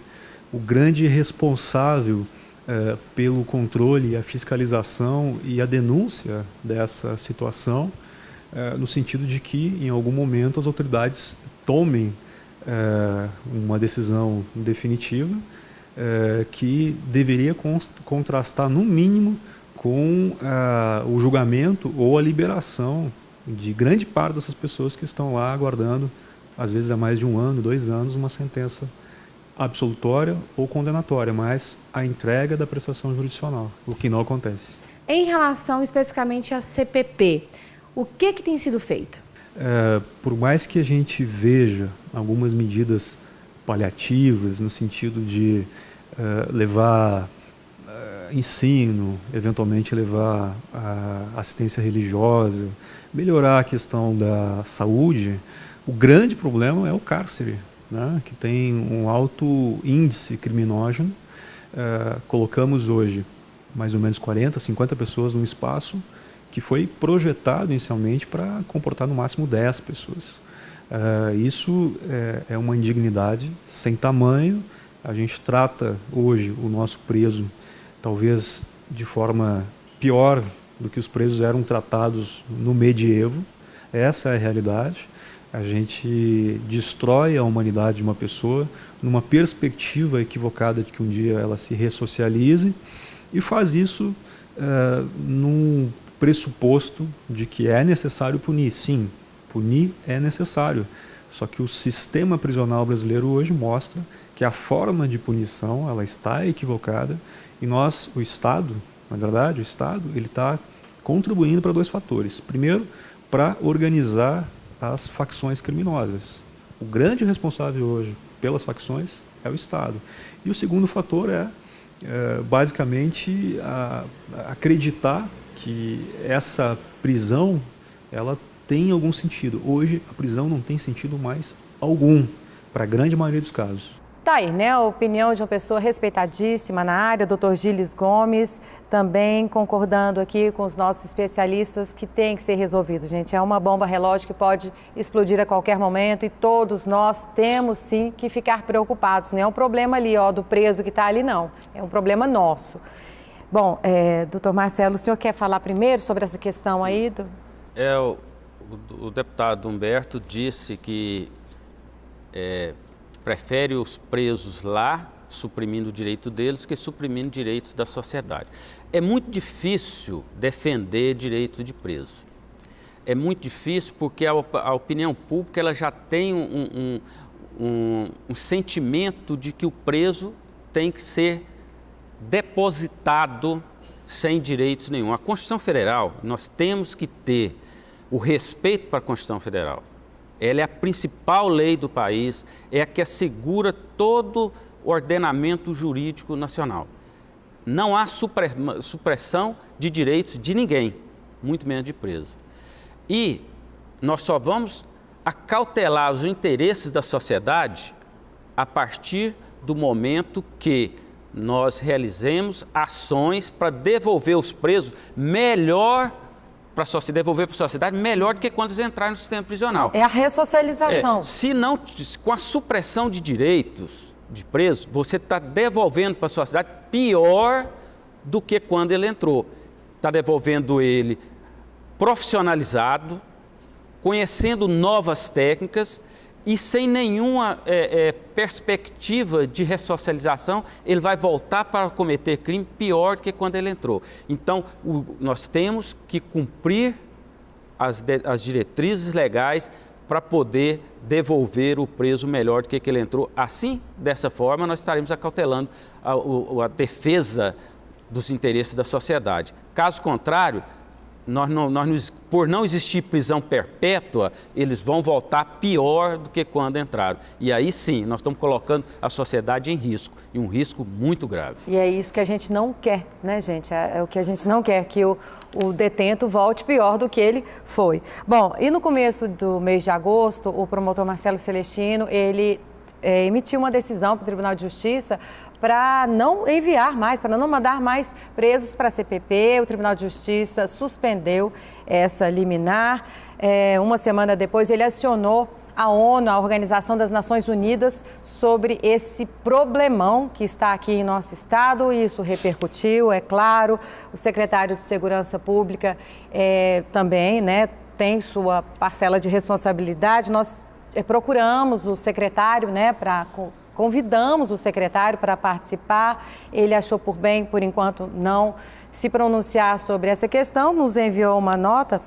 o grande responsável pelo controle, a fiscalização e a denúncia dessa situação, no sentido de que, em algum momento, as autoridades tomem uma decisão definitiva que deveria contrastar, no mínimo, com o julgamento ou a liberação de grande parte dessas pessoas que estão lá aguardando, às vezes há mais de 1 ano, 2 anos, uma sentença absolutória ou condenatória, mas a entrega da prestação jurisdicional, o que não acontece. Em relação especificamente à CPP, o que tem sido feito? Por mais que a gente veja algumas medidas paliativas, no sentido de levar ensino, eventualmente levar assistência religiosa, melhorar a questão da saúde, o grande problema é o cárcere, que tem um alto índice criminógeno. Colocamos hoje mais ou menos 40, 50 pessoas num espaço que foi projetado inicialmente para comportar no máximo 10 pessoas. Isso é uma indignidade sem tamanho. A gente trata hoje o nosso preso talvez de forma pior do que os presos eram tratados no medievo. Essa é a realidade. A gente destrói a humanidade de uma pessoa numa perspectiva equivocada de que um dia ela se ressocialize, e faz isso num pressuposto de que é necessário punir. Sim, punir é necessário. Só que o sistema prisional brasileiro hoje mostra que a forma de punição ela está equivocada, e nós, o Estado, na verdade, o Estado, ele está contribuindo para 2 fatores. Primeiro, para organizar as facções criminosas. O grande responsável hoje pelas facções é o Estado. E o segundo fator é basicamente acreditar que essa prisão ela tem algum sentido. Hoje a prisão não tem sentido mais algum, para a grande maioria dos casos. Tá aí, a opinião de uma pessoa respeitadíssima na área, doutor Gilles Gomes, também concordando aqui com os nossos especialistas que tem que ser resolvido, gente. É uma bomba relógio que pode explodir a qualquer momento e todos nós temos sim que ficar preocupados. Não é um problema ali, do preso que está ali, não. É um problema nosso. Bom, doutor Marcelo, o senhor quer falar primeiro sobre essa questão aí? O deputado Humberto disse que prefere os presos lá, suprimindo o direito deles, que suprimindo direitos da sociedade. É muito difícil defender direitos de preso. É muito difícil porque a opinião pública ela já tem um sentimento de que o preso tem que ser depositado sem direitos nenhum. A Constituição Federal, nós temos que ter o respeito para a Constituição Federal. Ela é a principal lei do país, é a que assegura todo ordenamento jurídico nacional. Não há supressão de direitos de ninguém, muito menos de preso. E nós só vamos acautelar os interesses da sociedade a partir do momento que nós realizemos ações para devolver os presos melhor para a sociedade, devolver para a sociedade melhor do que quando eles entrarem no sistema prisional. É a ressocialização. Se não, com a supressão de direitos de preso, você está devolvendo para a sociedade pior do que quando ele entrou. Está devolvendo ele profissionalizado, conhecendo novas técnicas e sem nenhuma perspectiva de ressocialização, ele vai voltar para cometer crime pior do que quando ele entrou. Então, nós temos que cumprir as diretrizes legais para poder devolver o preso melhor do que ele entrou. Assim, dessa forma, nós estaremos acautelando a defesa dos interesses da sociedade. Caso contrário, por não existir prisão perpétua, eles vão voltar pior do que quando entraram. E aí sim, nós estamos colocando a sociedade em risco, e um risco muito grave. E é isso que a gente não quer, né, gente? É o que a gente não quer, que o detento volte pior do que ele foi. Bom, e no começo do mês de agosto, o promotor Marcelo Celestino, ele emitiu uma decisão para o Tribunal de Justiça para não enviar mais, para não mandar mais presos para a CPP. O Tribunal de Justiça suspendeu essa liminar. Uma semana depois, ele acionou a ONU, a Organização das Nações Unidas, sobre esse problemão que está aqui em nosso estado. Isso repercutiu, é claro. O secretário de Segurança Pública também, né, tem sua parcela de responsabilidade. Nós procuramos o secretário, né, convidamos o secretário para participar. Ele achou por bem, por enquanto, não se pronunciar sobre essa questão, nos enviou uma nota.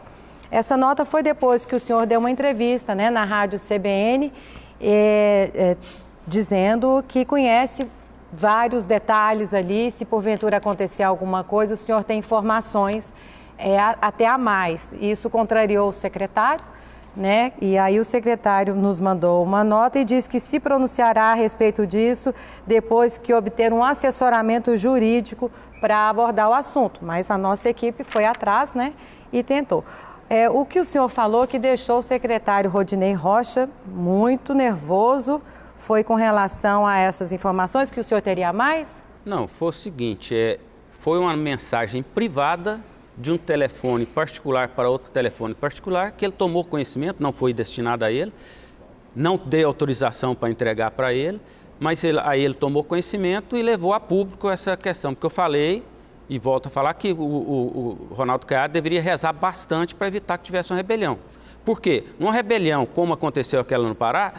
Essa nota foi depois que o senhor deu uma entrevista, né, na rádio CBN, dizendo que conhece vários detalhes ali. Se porventura acontecer alguma coisa, o senhor tem informações até a mais. Isso contrariou o secretário, né? E aí o secretário nos mandou uma nota e diz que se pronunciará a respeito disso depois que obter um assessoramento jurídico para abordar o assunto. Mas a nossa equipe foi atrás, né, e tentou. O que o senhor falou que deixou o secretário Rodinei Rocha muito nervoso foi com relação a essas informações, que o senhor teria mais? Não, foi o seguinte, foi uma mensagem privada de um telefone particular para outro telefone particular, que ele tomou conhecimento, não foi destinado a ele, não dei autorização para entregar para ele, mas aí ele tomou conhecimento e levou a público essa questão, porque eu falei, e volto a falar, que o Ronaldo Caiado deveria rezar bastante para evitar que tivesse uma rebelião. Por quê? Numa rebelião, como aconteceu aquela no Pará,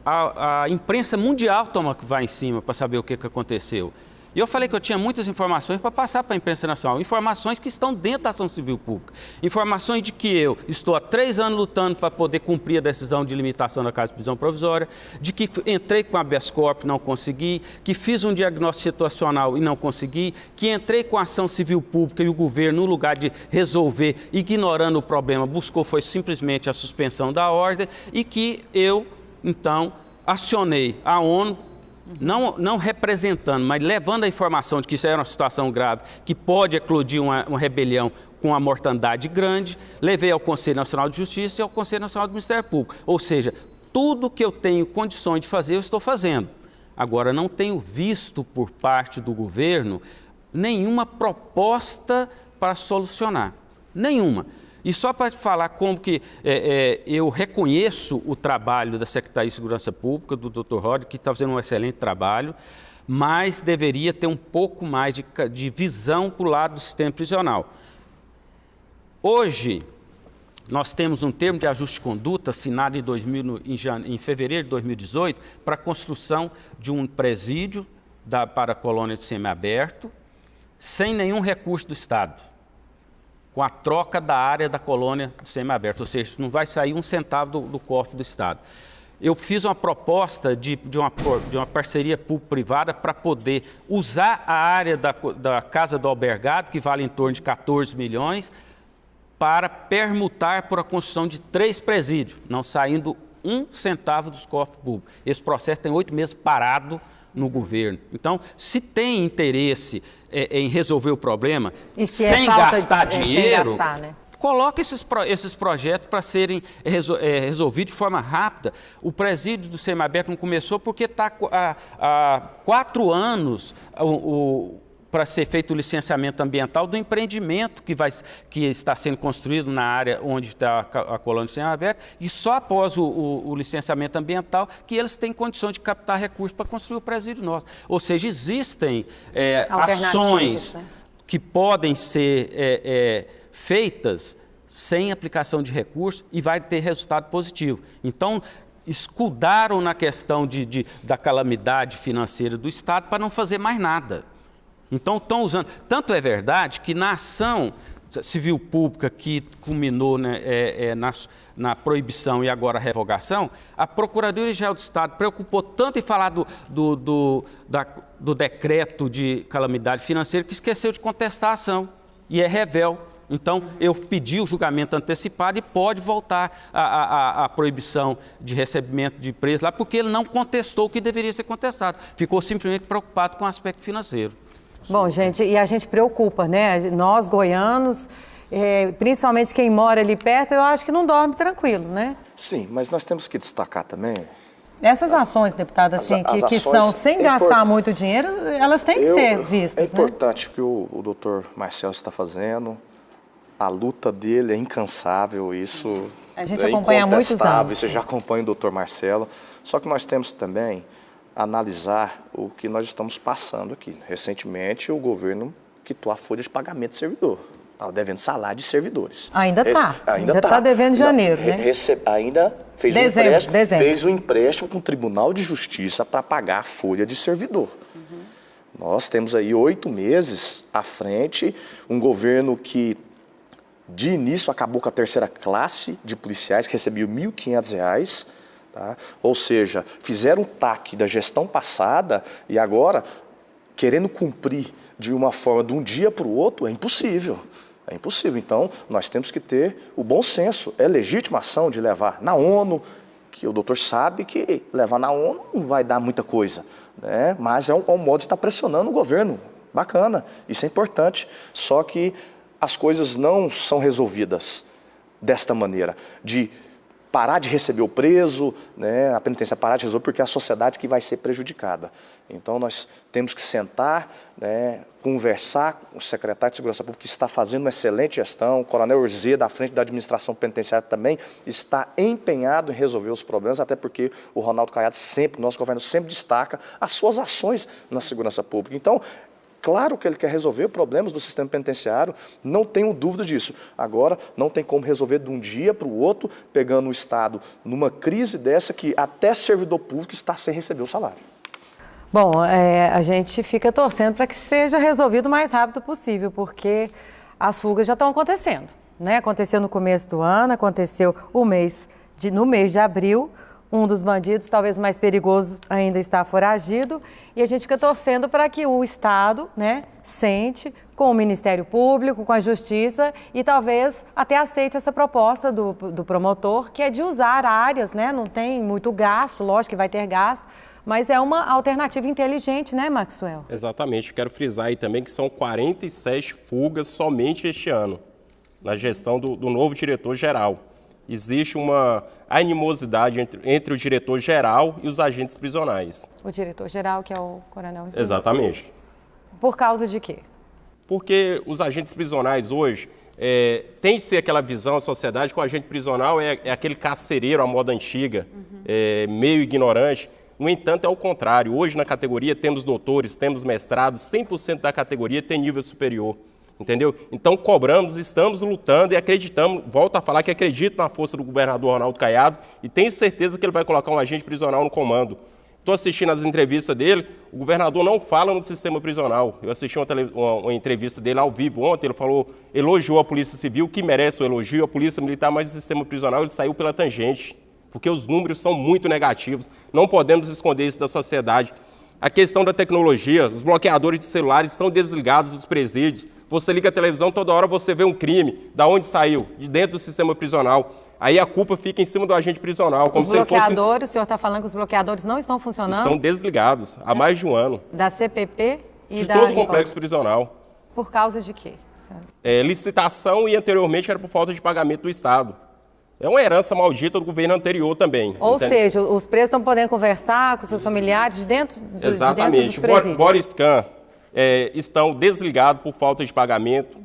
a imprensa mundial vai em cima para saber o que aconteceu. E eu falei que eu tinha muitas informações para passar para a imprensa nacional, informações que estão dentro da ação civil pública, informações de que eu estou há 3 anos lutando para poder cumprir a decisão de limitação da casa de prisão provisória, de que entrei com a habeas corpus e não consegui, que fiz um diagnóstico situacional e não consegui, que entrei com a ação civil pública e o governo, no lugar de resolver, ignorando o problema, foi simplesmente a suspensão da ordem, e que eu, então, acionei a ONU, não representando, mas levando a informação de que isso era uma situação grave, que pode eclodir uma rebelião com uma mortandade grande, levei ao Conselho Nacional de Justiça e ao Conselho Nacional do Ministério Público. Ou seja, tudo que eu tenho condições de fazer, eu estou fazendo. Agora, não tenho visto por parte do governo nenhuma proposta para solucionar. Nenhuma. E só para falar como que eu reconheço o trabalho da Secretaria de Segurança Pública, do Dr. Rod, que está fazendo um excelente trabalho, mas deveria ter um pouco mais de visão para o lado do sistema prisional. Hoje, nós temos um termo de ajuste de conduta assinado em fevereiro de 2018 para a construção de um presídio para a colônia de semiaberto, sem nenhum recurso do Estado, com a troca da área da colônia do semiaberto, ou seja, não vai sair um centavo do cofre do Estado. Eu fiz uma proposta de uma parceria público-privada para poder usar a área da Casa do Albergado, que vale em torno de 14 milhões, para permutar por a construção de 3 presídios, não saindo um centavo dos cofres públicos. Esse processo tem 8 meses parado no governo. Então, se tem interesse em resolver o problema sem gastar dinheiro, coloque esses projetos para serem resolvidos de forma rápida. O presídio do Semiaberto não começou porque está há 4 anos para ser feito o licenciamento ambiental do empreendimento que está sendo construído na área onde está a colônia do Semiaberto, e só após o licenciamento ambiental que eles têm condições de captar recursos para construir o presídio nosso. Ou seja, existem ações que podem ser feitas sem aplicação de recursos e vai ter resultado positivo. Então, escudaram na questão da calamidade financeira do Estado para não fazer mais nada. Então, estão usando. Tanto é verdade que na ação civil pública que culminou, né, na proibição e agora a revogação, a Procuradoria-Geral do Estado preocupou tanto em falar do decreto de calamidade financeira que esqueceu de contestar a ação, e é revel. Então, eu pedi o julgamento antecipado e pode voltar a proibição de recebimento de preço lá, porque ele não contestou o que deveria ser contestado. Ficou simplesmente preocupado com o aspecto financeiro. Bom, gente, e a gente preocupa, né? Nós, goianos, principalmente quem mora ali perto, eu acho que não dorme tranquilo, né? Sim, mas nós temos que destacar também... Essas ações, deputado, assim, que são sem gastar muito dinheiro, elas têm que ser vistas, É importante que o doutor Marcelo está fazendo. A luta dele é incansável, isso a gente acompanha há muitos anos. Você já acompanha o doutor Marcelo. Só que nós temos também analisar o que nós estamos passando aqui. Recentemente, o governo quitou a folha de pagamento de servidor. Estava devendo salário de servidores. Ainda está. Ainda está devendo em janeiro, né? Ainda fez fez um empréstimo com o Tribunal de Justiça para pagar a folha de servidor. Nós temos aí 8 meses à frente, um governo que de início acabou com a 3ª classe de policiais que recebiam R$ 1.500, tá? Ou seja, fizeram um TAC da gestão passada e agora, querendo cumprir de uma forma de um dia para o outro, é impossível. É impossível. Então, nós temos que ter o bom senso. É legítima ação de levar na ONU, que o doutor sabe que levar na ONU não vai dar muita coisa, né? Mas é um modo de estar pressionando o governo. Bacana, isso é importante. Só que as coisas não são resolvidas desta maneira, de parar de receber o preso, né, a penitência parar de resolver, porque é a sociedade que vai ser prejudicada. Então, nós temos que sentar, né, conversar com o secretário de Segurança Pública, que está fazendo uma excelente gestão, o coronel Orzeda, à frente da administração penitenciária também, está empenhado em resolver os problemas, até porque o Ronaldo Caiado sempre, nosso governo sempre destaca as suas ações na segurança pública. Então, claro que ele quer resolver problemas do sistema penitenciário, não tenho dúvida disso. Agora, não tem como resolver de um dia para o outro, pegando o Estado numa crise dessa que até servidor público está sem receber o salário. Bom, a gente fica torcendo para que seja resolvido o mais rápido possível, porque as fugas já estão acontecendo, né? Aconteceu no começo do ano, aconteceu no mês de abril. Um dos bandidos, talvez mais perigoso, ainda está foragido, e a gente fica torcendo para que o Estado, né, sente com o Ministério Público, com a Justiça, e talvez até aceite essa proposta do promotor, que é de usar áreas, né, não tem muito gasto, lógico que vai ter gasto, mas é uma alternativa inteligente, né, Maxwell? Exatamente, quero frisar aí também que são 47 fugas somente este ano, na gestão do novo diretor-geral. Existe uma animosidade entre o diretor-geral e os agentes prisionais. O diretor-geral, que é o coronel Zé. Exatamente. Por causa de quê? Porque os agentes prisionais hoje tem que ser aquela visão da sociedade que o agente prisional é aquele carcereiro à moda antiga, meio ignorante. No entanto, é o contrário. Hoje na categoria temos doutores, temos mestrados, 100% da categoria tem nível superior. Entendeu? Então cobramos, estamos lutando e acreditamos, volto a falar que acredito na força do governador Ronaldo Caiado e tenho certeza que ele vai colocar um agente prisional no comando. Estou assistindo as entrevistas dele, o governador não fala no sistema prisional. Eu assisti uma entrevista dele ao vivo ontem, ele elogiou a Polícia Civil, que merece o elogio, a Polícia Militar, mas o sistema prisional ele saiu pela tangente, porque os números são muito negativos, não podemos esconder isso da sociedade. A questão da tecnologia, os bloqueadores de celulares estão desligados dos presídios. Você liga a televisão, toda hora você vê um crime. Da onde saiu? De dentro do sistema prisional. aí a culpa fica em cima do agente prisional. Como os bloqueadores, o senhor está falando que os bloqueadores não estão funcionando? Estão desligados há mais de um ano. Da CPP e de todo o complexo prisional. Por causa de quê? Licitação e anteriormente era por falta de pagamento do Estado. É uma herança maldita do governo anterior também. Ou seja, os presos estão podendo conversar com seus familiares de dentro Exatamente. dos presídios. Boriscan estão desligados por falta de pagamento.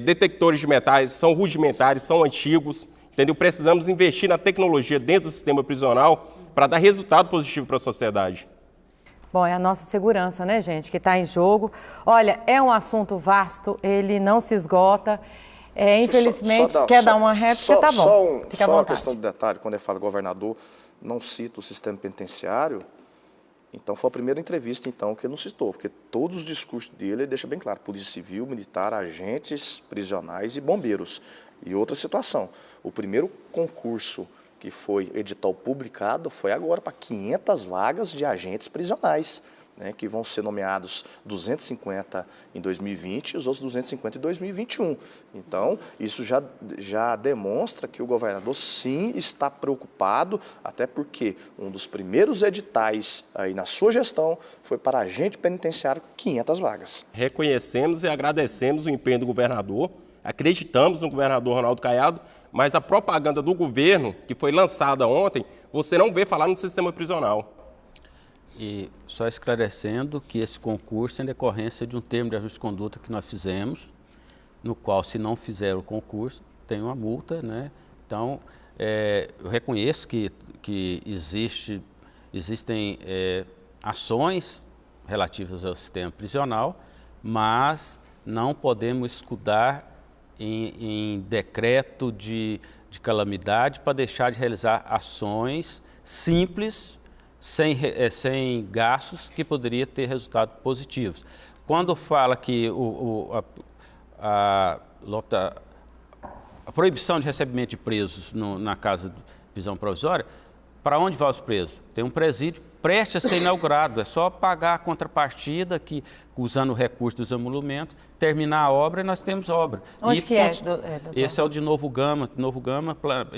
Detectores de metais são rudimentares, são antigos. Entendeu? Precisamos investir na tecnologia dentro do sistema prisional para dar resultado positivo para a sociedade. Bom, é a nossa segurança, né, gente, que está em jogo. Olha, é um assunto vasto, ele não se esgota. Infelizmente, quer dar uma réplica, tá bom. Só uma questão de detalhe, quando ele fala governador, não cita o sistema penitenciário, então foi a primeira entrevista então que ele não citou, porque todos os discursos dele ele deixa bem claro, polícia civil, militar, agentes, prisionais e bombeiros. E outra situação, o primeiro concurso que foi edital publicado foi agora para 500 vagas de agentes prisionais, né, que vão ser nomeados 250 em 2020 e os outros 250 em 2021. Então, isso já demonstra que o governador, sim, está preocupado, até porque um dos primeiros editais aí na sua gestão foi para agente penitenciário 500 vagas. Reconhecemos e agradecemos o empenho do governador, acreditamos no governador Ronaldo Caiado, mas a propaganda do governo, que foi lançada ontem, você não vê falar no sistema prisional. E só esclarecendo que esse concurso é em decorrência de um termo de ajuste de conduta que nós fizemos, no qual, se não fizer o concurso, tem uma multa, né? Então, eu reconheço que existem ações relativas ao sistema prisional, mas não podemos escudar em decreto de calamidade para deixar de realizar ações simples, sem gastos, que poderia ter resultados positivos. Quando fala que a proibição de recebimento de presos na casa de prisão provisória, para onde vai os presos? Tem um presídio prestes a ser inaugurado, é só pagar a contrapartida, que, usando o recurso dos emolumentos, terminar a obra e nós temos obra. Onde que é, doutor? Esse é o de Novo Gama,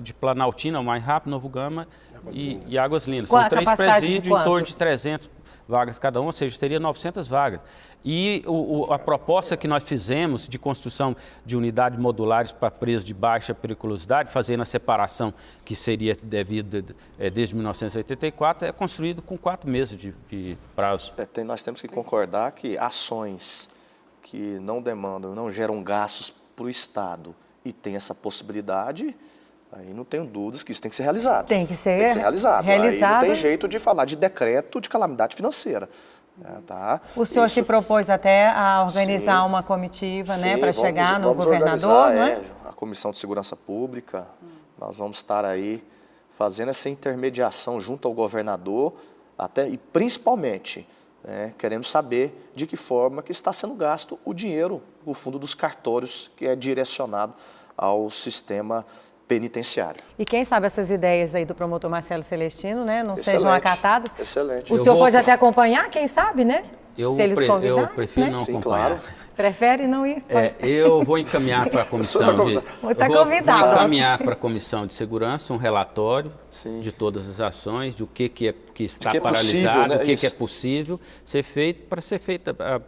de Planaltina, o mais rápido, Novo Gama e Águas Lindas. São 3 presídios em torno de 300 vagas cada um, ou seja, teria 900 vagas. E a proposta que nós fizemos de construção de unidades modulares para presos de baixa periculosidade, fazendo a separação que seria devida desde 1984, é construído com 4 meses de prazo. Nós temos que concordar que ações que não demandam, não geram gastos para o Estado e tem essa possibilidade, aí não tenho dúvidas que isso tem que ser realizado. Tem que ser realizado. Aí não tem jeito de falar de decreto de calamidade financeira. Tá? O senhor se propôs até a organizar uma comitiva, né, para chegar no governador, não é? A Comissão de Segurança Pública, nós vamos estar aí fazendo essa intermediação junto ao governador, e principalmente, né, queremos saber de que forma que está sendo gasto o dinheiro, o fundo dos cartórios, que é direcionado ao sistema penitenciário. E quem sabe essas ideias aí do promotor Marcelo Celestino, né, não sejam acatadas. Excelente. O senhor pode até acompanhar, quem sabe, né? Se eles convidarem, eu prefiro não acompanhar. Claro. Prefere não ir? Eu vou encaminhar para a comissão vou encaminhar para a Comissão de Segurança um relatório de todas as ações, de o que está paralisado, o que é possível ser feito,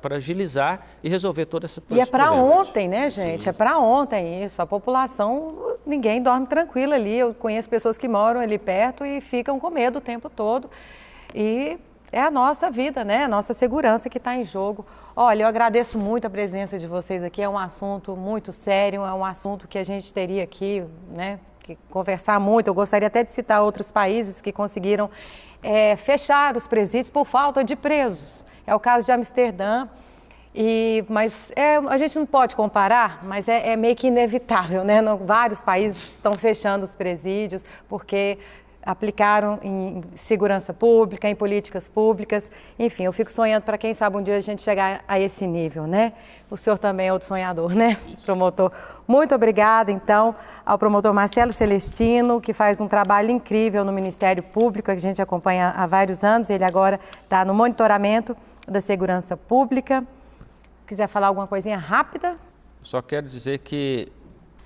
para agilizar e resolver toda essa E é para ontem, né, gente? Sim. É para ontem isso. A população, ninguém dorme tranquila ali. Eu conheço pessoas que moram ali perto e ficam com medo o tempo todo. E é a nossa vida, né? A nossa segurança que está em jogo. Olha, eu agradeço muito a presença de vocês aqui. É um assunto muito sério, é um assunto que a gente teria aqui, né, que conversar muito. Eu gostaria até de citar outros países que conseguiram fechar os presídios por falta de presos. É o caso de Amsterdã. Mas a gente não pode comparar, mas é meio que inevitável, né? Vários países estão fechando os presídios porque aplicaram em segurança pública, em políticas públicas. Enfim, eu fico sonhando para quem sabe um dia a gente chegar a esse nível, né? O senhor também é outro sonhador, né, promotor? Muito obrigada, então, ao promotor Marcelo Celestino, que faz um trabalho incrível no Ministério Público, que a gente acompanha há vários anos. Ele agora está no monitoramento da segurança pública. Quiser falar alguma coisinha rápida? Só quero dizer que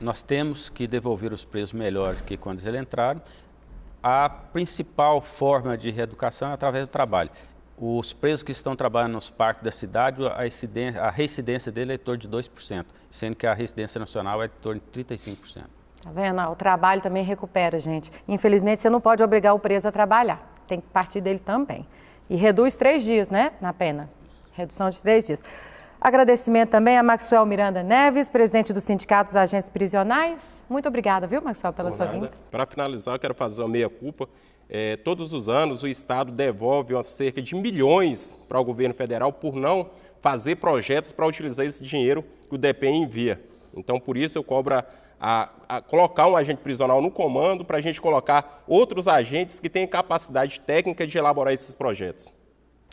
Nós temos que devolver os presos melhores que quando eles entraram. A principal forma de reeducação é através do trabalho. Os presos que estão trabalhando nos parques da cidade, a reincidência dele é em torno de 2%, sendo que a reincidência nacional é em torno de 35%. Tá vendo? O trabalho também recupera, gente. Infelizmente, você não pode obrigar o preso a trabalhar. Tem que partir dele também. E reduz 3 dias, né, na pena. Redução de 3 dias. Agradecimento também a Maxwell Miranda Neves, presidente do Sindicato dos Agentes Prisionais. Muito obrigada, viu, Maxwell, pela sua vinda. Para finalizar, eu quero fazer uma meia-culpa. Todos os anos o Estado devolve cerca de milhões para o governo federal por não fazer projetos para utilizar esse dinheiro que o DPEM envia. Então, por isso eu cobro a colocar um agente prisional no comando para a gente colocar outros agentes que têm capacidade técnica de elaborar esses projetos.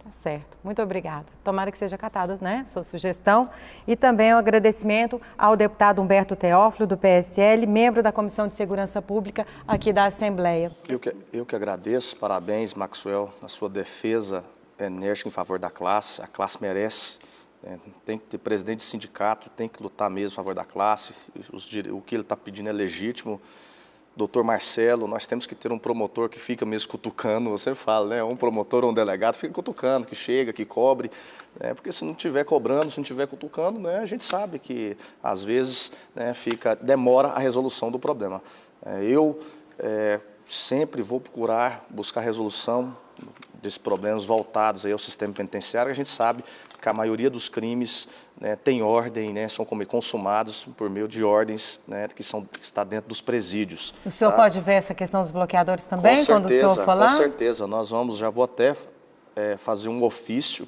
Tá certo. Muito obrigada. Tomara que seja acatada, né, sua sugestão. E também um agradecimento ao deputado Humberto Teófilo, do PSL, membro da Comissão de Segurança Pública aqui da Assembleia. Eu que agradeço. Parabéns, Maxwell, na sua defesa enérgica em favor da classe. A classe merece. Tem que ter presidente de sindicato, tem que lutar mesmo a favor da classe. O que ele está pedindo é legítimo. Doutor Marcelo, nós temos que ter um promotor que fica mesmo cutucando, você fala, né? Um promotor ou um delegado fica cutucando, que chega, que cobre, né? Porque se não estiver cobrando, se não estiver cutucando, né? A gente sabe que às vezes, né, demora a resolução do problema. Eu sempre vou buscar resolução desses problemas voltados aí ao sistema penitenciário. A gente sabe que a maioria dos crimes, né, tem ordem, né, são consumados por meio de ordens, né, que está dentro dos presídios. O senhor pode ver essa questão dos bloqueadores também, com certeza, quando o senhor for lá? Com certeza, já vou até fazer um ofício,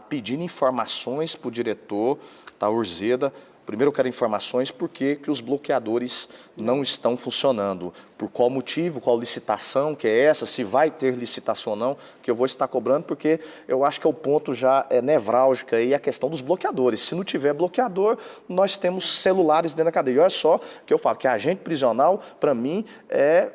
pedindo informações para o diretor, Urzeda. Primeiro eu quero informações por que os bloqueadores não estão funcionando, por qual motivo, qual licitação que é essa, se vai ter licitação ou não, que eu vou estar cobrando, porque eu acho que é o ponto já nevrálgico aí, a questão dos bloqueadores. Se não tiver bloqueador, nós temos celulares dentro da cadeia. E olha só que eu falo, que agente prisional, para mim,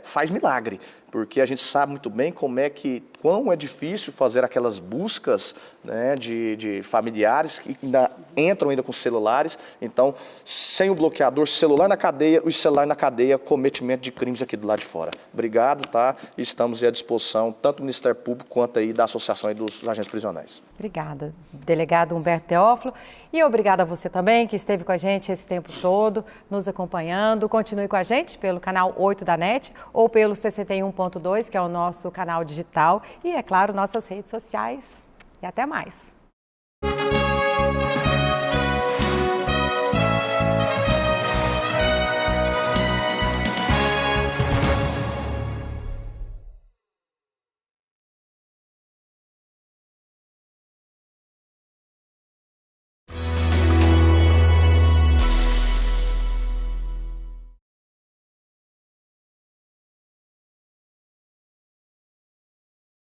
faz milagre. Porque a gente sabe muito bem quão é difícil fazer aquelas buscas, né, de familiares que ainda entram com celulares. Então, sem o bloqueador, celular na cadeia, o celular na cadeia, cometimento de crimes aqui do lado de fora. Obrigado, tá? Estamos à disposição, tanto do Ministério Público quanto aí da Associação aí dos Agentes Prisionais. Obrigada, delegado Humberto Teófilo. E obrigada a você também, que esteve com a gente esse tempo todo, nos acompanhando. Continue com a gente pelo canal 8 da NET ou pelo 61.2, que é o nosso canal digital. E, é claro, nossas redes sociais. E até mais.